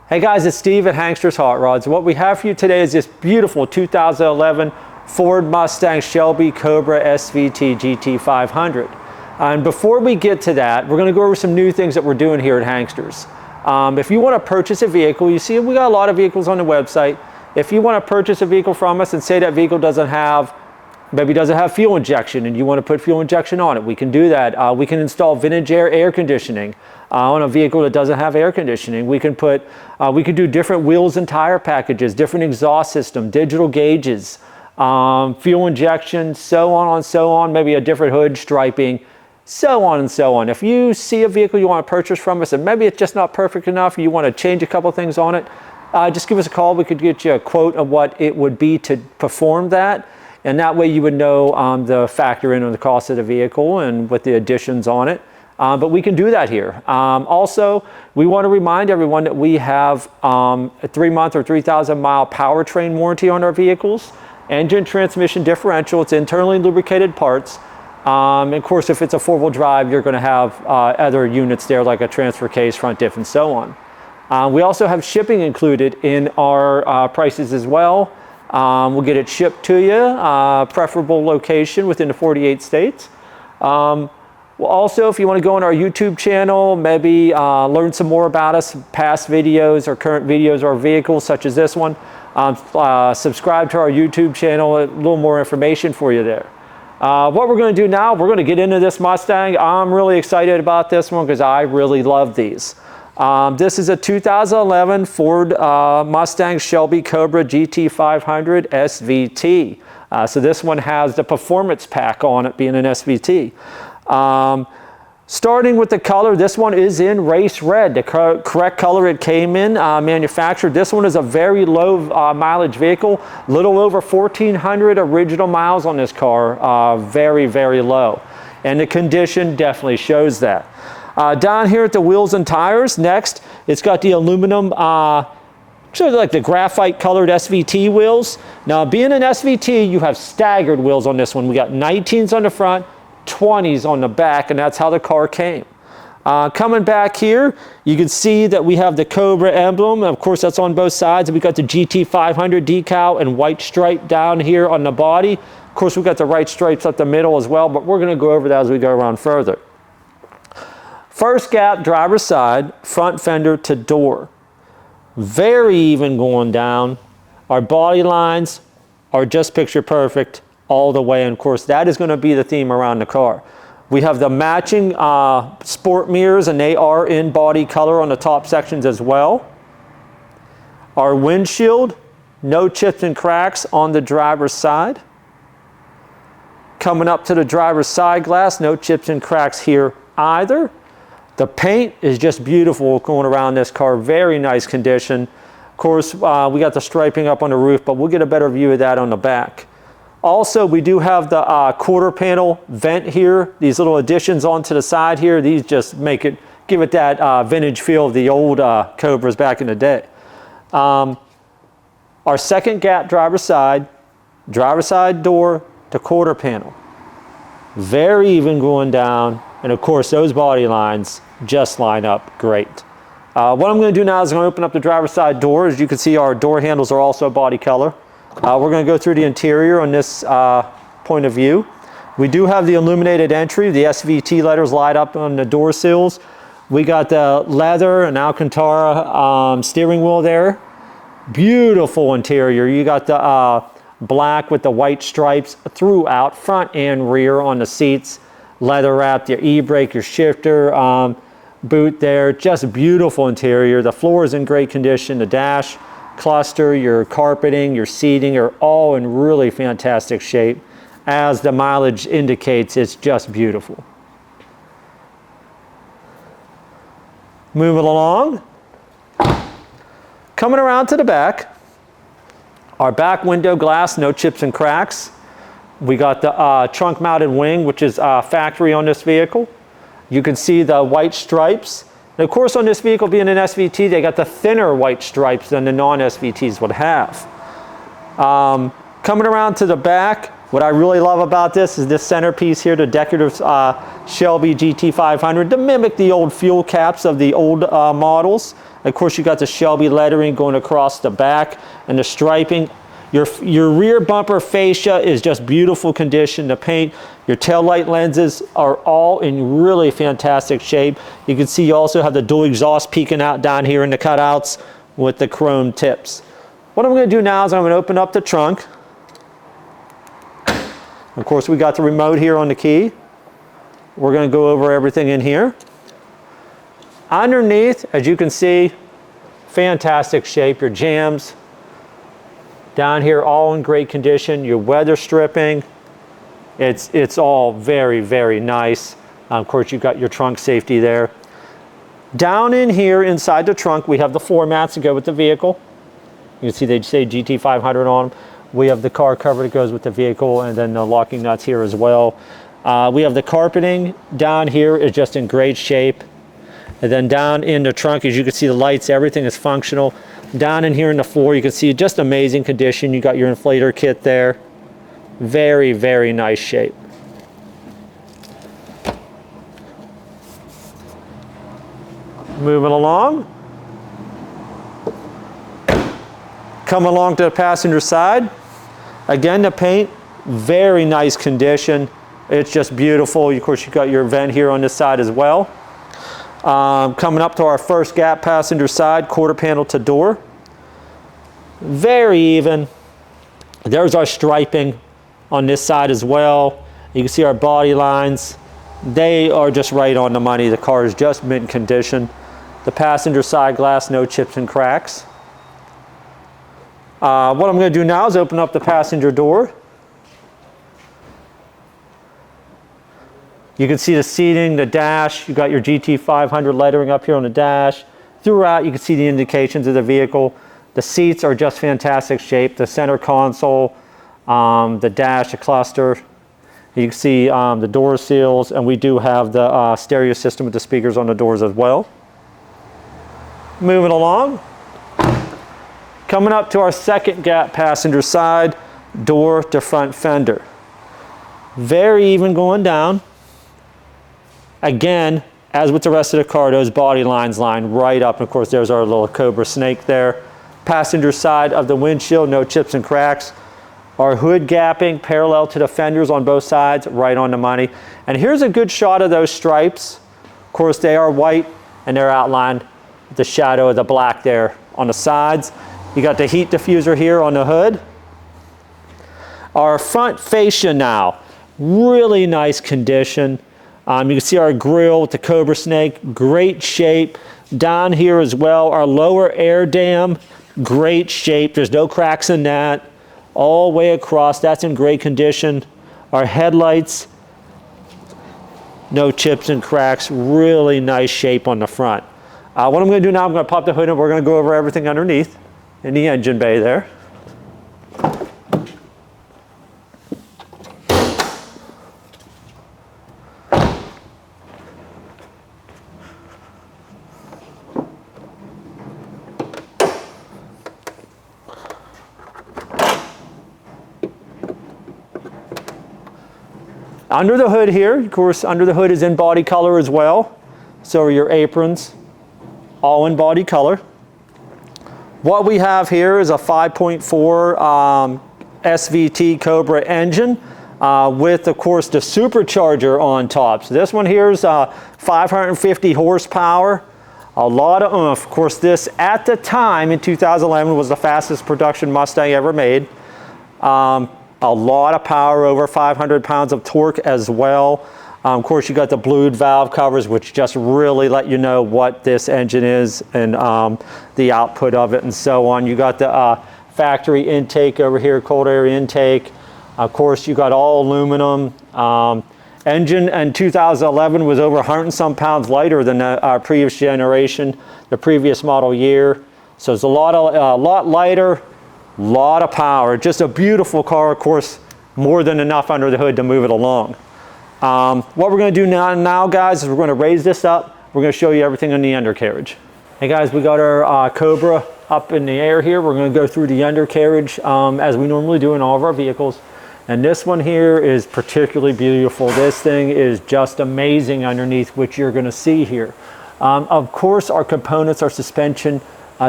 Hey guys, it's Steve at Hankster's Hot Rods. What we have for you today is this beautiful 2011 Ford Mustang Shelby Cobra SVT GT500. And before we get to that, we're going to go over some new things that we're doing here at Hankster's. If you want to purchase a vehicle, you see we got a lot of vehicles on the website. If you want to purchase a vehicle from us and say that vehicle maybe doesn't have fuel injection and you want to put fuel injection on it, we can do that. We can install vintage air conditioning on a vehicle that doesn't have air conditioning. We can do different wheels and tire packages, different exhaust system, digital gauges, fuel injection, so on and so on, maybe a different hood striping, so on and so on. If you see a vehicle you want to purchase from us and maybe it's just not perfect enough, you want to change a couple things on it, just give us a call. We could get you a quote of what it would be to perform that. And that way you would know the factor in on the cost of the vehicle and with the additions on it. But we can do that here. Also, we want to remind everyone that we have a 3-month or 3,000-mile powertrain warranty on our vehicles. Engine, transmission, differential, it's internally lubricated parts. And of course, if it's a 4-wheel drive, you're going to have other units there like a transfer case, front diff, and so on. We also have shipping included in our prices as well. We'll get it shipped to you, preferable location within the 48 states. Well, also, if you want to go on our YouTube channel, maybe learn some more about us, past videos or current videos of our vehicles, such as this one, subscribe to our YouTube channel, a little more information for you there. What we're going to do now, we're going to get into this Mustang. I'm really excited about this one because I really love these. This is a 2011 Ford Mustang Shelby Cobra GT500 SVT. So this one has the performance pack on it, being an SVT. Starting with the color, this one is in race red, the correct color it came in manufactured. This one is a very low mileage vehicle, little over 1,400 original miles on this car, very, very low. And the condition definitely shows that. Down here at the wheels and tires, next, it's got the aluminum, sort of like the graphite colored SVT wheels. Now, being an SVT, you have staggered wheels on this one. We got 19s on the front, 20s on the back, and that's how the car came. Coming back here, you can see that we have the Cobra emblem. Of course, that's on both sides. We got the GT500 decal and white stripe down here on the body. Of course, we got the white stripes up the middle as well, but we're going to go over that as we go around further. First gap, driver's side, front fender to door. Very even going down. Our body lines are just picture perfect all the way. And of course, that is going to be the theme around the car. We have the matching sport mirrors, and they are in body color on the top sections as well. Our windshield, no chips and cracks on the driver's side. Coming up to the driver's side glass, no chips and cracks here either. The paint is just beautiful going around this car, very nice condition. Of course, we got the striping up on the roof, but we'll get a better view of that on the back. Also, we do have the quarter panel vent here, these little additions onto the side here. These just give it that vintage feel of the old Cobras back in the day. Our second gap, driver's side door to quarter panel. Very even going down. And of course, those body lines just line up great. What I'm going to do now is I'm going to open up the driver's side door. As you can see, our door handles are also body color. We're going to go through the interior on this point of view. We do have the illuminated entry. The SVT letters light up on the door sills. We got the leather and Alcantara steering wheel there. Beautiful interior. You got the black with the white stripes throughout, front and rear on the seats. Leather wrapped, your e-brake, your shifter, boot there. Just beautiful interior. The floor is in great condition. The dash, cluster, your carpeting, your seating are all in really fantastic shape. As the mileage indicates, it's just beautiful. Moving along. Coming around to the back. Our back window glass, no chips and cracks. We got the trunk mounted wing, which is factory on this vehicle. You can see the white stripes. And of course, on this vehicle being an SVT, they got the thinner white stripes than the non-SVTs would have. Coming around to the back, what I really love about this is this centerpiece here, the decorative Shelby Gt500, to mimic the old fuel caps of the old models. Of course, you got the Shelby lettering going across the back and the striping. Your rear bumper fascia is just beautiful condition. The paint, your tail light lenses are all in really fantastic shape. You can see you also have the dual exhaust peeking out down here in the cutouts with the chrome tips. What I'm going to do now is I'm going to open up the trunk. Of course, we got the remote here on the key. We're going to go over everything in here. Underneath, as you can see, fantastic shape. Your jams down here all in great condition. Your weather stripping, it's all very, very nice. Of course, you've got your trunk safety there. Down in here inside the trunk, we have the floor mats that go with the vehicle. You can see they say GT500 on them. We have the car cover that goes with the vehicle, and then the locking nuts here as well. We have the carpeting down here is just in great shape. And then down in the trunk, as you can see, the lights, everything is functional. Down in here in the floor, you can see just amazing condition. You got your inflator kit there. Very, very nice shape. Moving along. Come along to the passenger side. Again, the paint, very nice condition. It's just beautiful. Of course, you got your vent here on this side as well. Coming up to our first gap passenger side, quarter panel to door. Very even. There's our striping on this side as well. You can see our body lines. They are just right on the money. The car is just mint condition. The passenger side glass, no chips and cracks. What I'm going to do now is open up the passenger door. You can see the seating, the dash. You got your GT500 lettering up here on the dash. Throughout, you can see the indications of the vehicle. The seats are just fantastic shape. The center console, the dash, the cluster. You can see the door seals, and we do have the stereo system with the speakers on the doors as well. Moving along. Coming up to our second gap passenger side, door to front fender. Very even going down. Again, as with the rest of the car, those body lines line right up. And of course, there's our little Cobra snake there. Passenger side of the windshield, no chips and cracks. Our hood gapping parallel to the fenders on both sides, right on the money. And here's a good shot of those stripes. Of course, they are white and they're outlined with the shadow of the black there on the sides. You got the heat diffuser here on the hood. Our front fascia now, really nice condition. You can see our grille with the Cobra snake, great shape. Down here as well, our lower air dam, great shape. There's no cracks in that. All the way across, that's in great condition. Our headlights, no chips and cracks, really nice shape on the front. What I'm going to do now, I'm going to pop the hood and we're going to go over everything underneath in the engine bay there. Under the hood here, of course, under the hood is in body color as well. So are your aprons, all in body color. What we have here is a 5.4 SVT Cobra engine with, of course, the supercharger on top. So this one here is 550 horsepower, a lot of oomph. Of course, this at the time in 2011 was the fastest production Mustang ever made. A lot of power, over 500 pounds of torque as well. Of course, you got the blued valve covers, which just really let you know what this engine is and the output of it and so on. You got the factory intake over here, cold air intake. Of course, you got all aluminum. Engine in 2011 was over 100 and some pounds lighter than our previous generation, the previous model year. So it's a lot lighter. Lot of power, just a beautiful car, of course, more than enough under the hood to move it along. What we're going to do now, guys, is we're going to raise this up. We're going to show you everything on the undercarriage. Hey guys, we got our Cobra up in the air here. We're going to go through the undercarriage as we normally do in all of our vehicles. And this one here is particularly beautiful. This thing is just amazing underneath, which you're going to see here. Of course, our components, our suspension,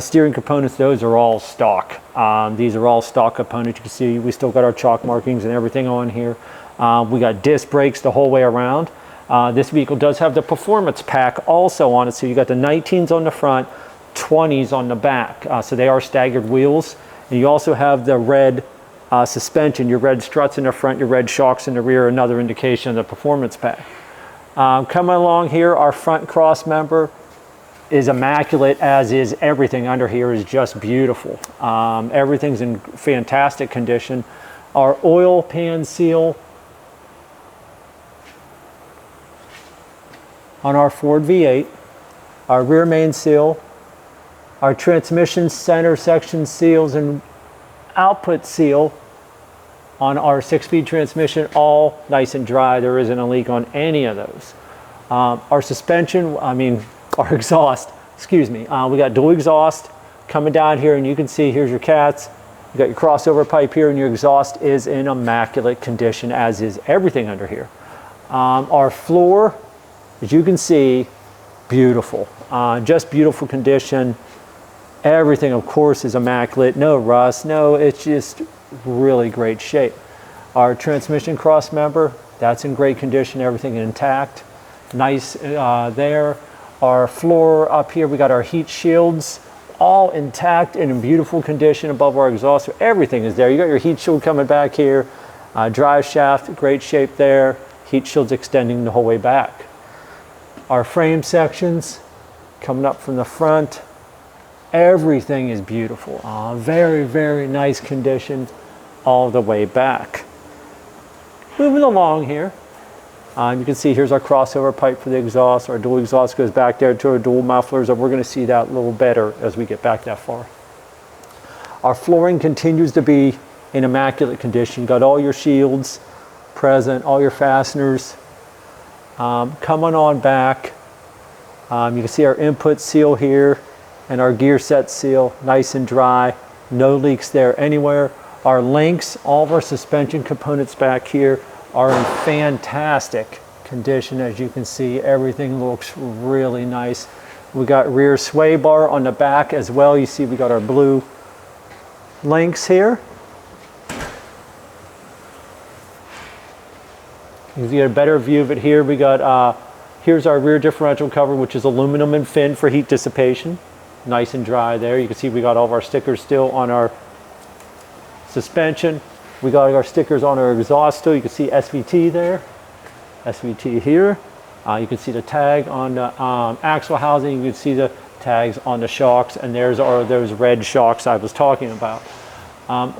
steering components, those are all stock. These are all stock components. You can see we still got our chalk markings and everything on here. We got disc brakes the whole way around. This vehicle does have the performance pack also on it. So you got the 19s on the front, 20s on the back. So they are staggered wheels. And you also have the red suspension, your red struts in the front, your red shocks in the rear, another indication of the performance pack. Coming along here, our front cross member is immaculate, as is everything under here is just beautiful. Everything's in fantastic condition. Our oil pan seal on our Ford V8, our rear main seal, our transmission center section seals and output seal on our 6-speed transmission, all nice and dry. There isn't a leak on any of those. Our suspension, our exhaust, excuse me. We got dual exhaust coming down here, and you can see here's your cats. You got your crossover pipe here, and your exhaust is in immaculate condition, as is everything under here. Our floor, as you can see, beautiful. Just beautiful condition. Everything, of course, is immaculate. No rust. No, it's just really great shape. Our transmission cross member, that's in great condition. Everything intact. Nice there. Our floor up here, we got our heat shields all intact and in beautiful condition above our exhaust. So everything is there. You got your heat shield coming back here. Drive shaft, great shape there. Heat shields extending the whole way back. Our frame sections coming up from the front. Everything is beautiful. Very, very nice condition all the way back. Moving along here. You can see here's our crossover pipe for the exhaust. Our dual exhaust goes back there to our dual mufflers, and we're going to see that a little better as we get back that far. Our flooring continues to be in immaculate condition. Got all your shields present, all your fasteners. Coming on back, you can see our input seal here and our gear set seal, nice and dry. No leaks there anywhere. Our links, all of our suspension components back here are in fantastic condition. As you can see, everything looks really nice. We got rear sway bar on the back as well. You see we got our blue links here. You get a better view of it here. We got, here's our rear differential cover, which is aluminum and fin for heat dissipation. Nice and dry there. You can see we got all of our stickers still on our suspension. We got our stickers on our exhaust still. You can see SVT there, SVT here. You can see the tag on the axle housing. You can see the tags on the shocks, and there's those red shocks I was talking about.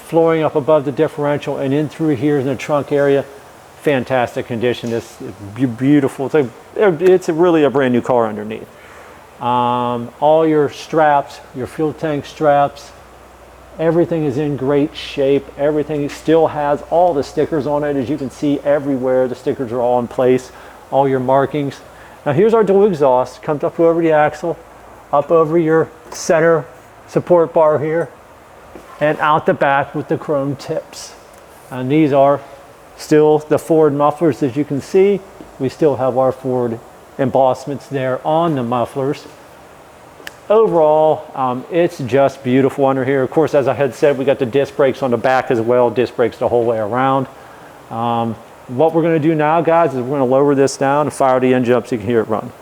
Flooring up above the differential and in through here in the trunk area, fantastic condition. It's beautiful. It's really a brand new car underneath. All your straps, your fuel tank straps, everything is in great shape. Everything still has all the stickers on it. As you can see everywhere, the stickers are all in place, all your markings. Now here's our dual exhaust. Comes up over the axle, up over your center support bar here, and out the back with the chrome tips. And these are still the Ford mufflers. As you can see, we still have our Ford embossments there on the mufflers. Overall, it's just beautiful under here. Of course, as I had said, we got the disc brakes on the back as well, disc brakes the whole way around. What we're going to do now, guys, is we're going to lower this down and fire the engine up so you can hear it run.